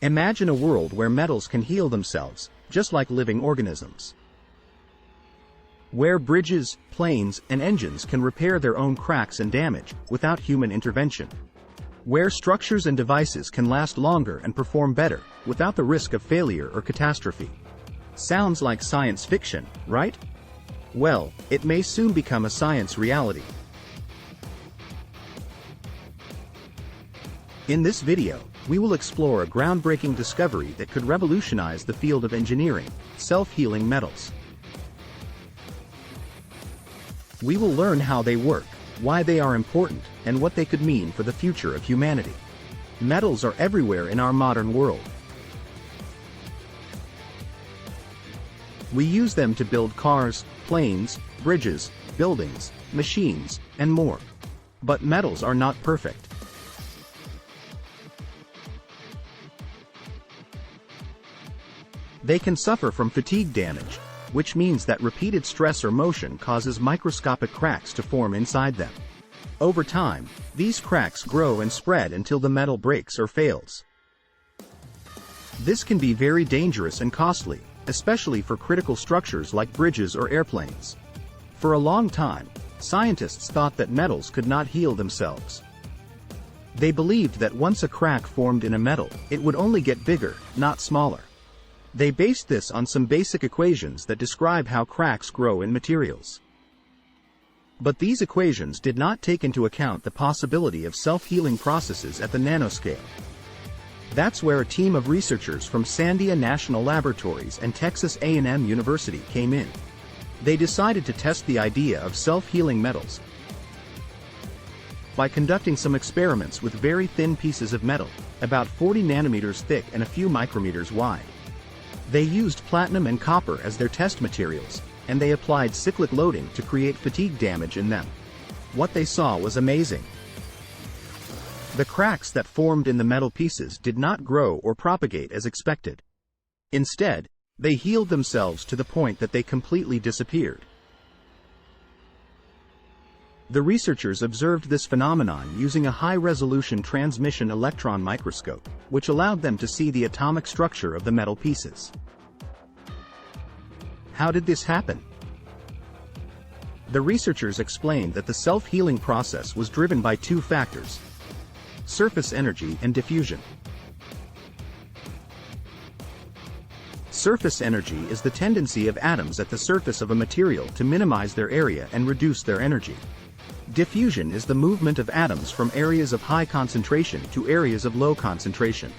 Imagine a world where metals can heal themselves, just like living organisms. Where bridges, planes, and engines can repair their own cracks and damage, without human intervention. Where structures and devices can last longer and perform better, without the risk of failure or catastrophe. Sounds like science fiction, right? Well, it may soon become a science reality. In this video, we will explore a groundbreaking discovery that could revolutionize the field of engineering: self-healing metals. We will learn how they work, why they are important, and what they could mean for the future of humanity. Metals are everywhere in our modern world. We use them to build cars, planes, bridges, buildings, machines, and more. But metals are not perfect. They can suffer from fatigue damage, which means that repeated stress or motion causes microscopic cracks to form inside them. Over time, these cracks grow and spread until the metal breaks or fails. This can be very dangerous and costly, especially for critical structures like bridges or airplanes. For a long time, scientists thought that metals could not heal themselves. They believed that once a crack formed in a metal, it would only get bigger, not smaller. They based this on some basic equations that describe how cracks grow in materials. But these equations did not take into account the possibility of self-healing processes at the nanoscale. That's where a team of researchers from Sandia National Laboratories and Texas A&M University came in. They decided to test the idea of self-healing metals by conducting some experiments with very thin pieces of metal, about 40 nanometers thick and a few micrometers wide. They used platinum and copper as their test materials, and they applied cyclic loading to create fatigue damage in them. What they saw was amazing. The cracks that formed in the metal pieces did not grow or propagate as expected. Instead, they healed themselves to the point that they completely disappeared. The researchers observed this phenomenon using a high-resolution transmission electron microscope, which allowed them to see the atomic structure of the metal pieces. How did this happen? The researchers explained that the self-healing process was driven by two factors: surface energy and diffusion. Surface energy is the tendency of atoms at the surface of a material to minimize their area and reduce their energy. Diffusion is the movement of atoms from areas of high concentration to areas of low concentration.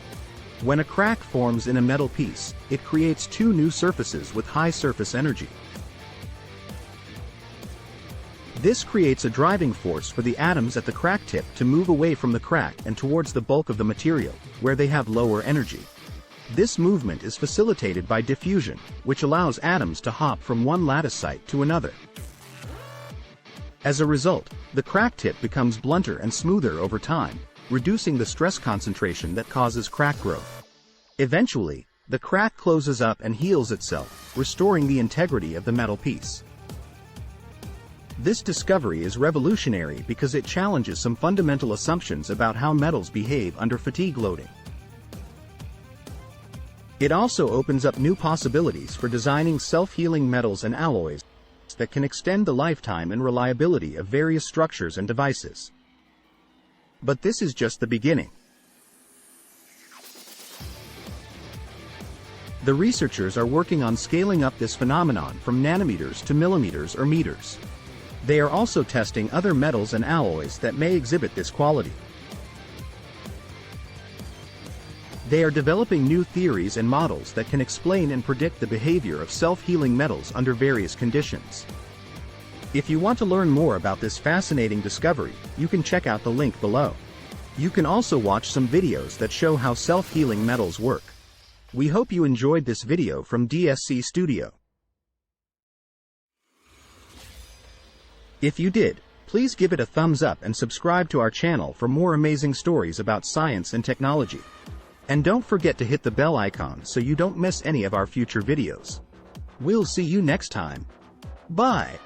When a crack forms in a metal piece, it creates two new surfaces with high surface energy. This creates a driving force for the atoms at the crack tip to move away from the crack and towards the bulk of the material, where they have lower energy. This movement is facilitated by diffusion, which allows atoms to hop from one lattice site to another. As a result, the crack tip becomes blunter and smoother over time, reducing the stress concentration that causes crack growth. Eventually, the crack closes up and heals itself, restoring the integrity of the metal piece. This discovery is revolutionary because it challenges some fundamental assumptions about how metals behave under fatigue loading. It also opens up new possibilities for designing self-healing metals and alloys that can extend the lifetime and reliability of various structures and devices. But this is just the beginning. The researchers are working on scaling up this phenomenon from nanometers to millimeters or meters. They are also testing other metals and alloys that may exhibit this quality. They are developing new theories and models that can explain and predict the behavior of self-healing metals under various conditions. If you want to learn more about this fascinating discovery, you can check out the link below. You can also watch some videos that show how self-healing metals work. We hope you enjoyed this video from DSC Studio. If you did, please give it a thumbs up and subscribe to our channel for more amazing stories about science and technology. And don't forget to hit the bell icon so you don't miss any of our future videos. We'll see you next time. Bye.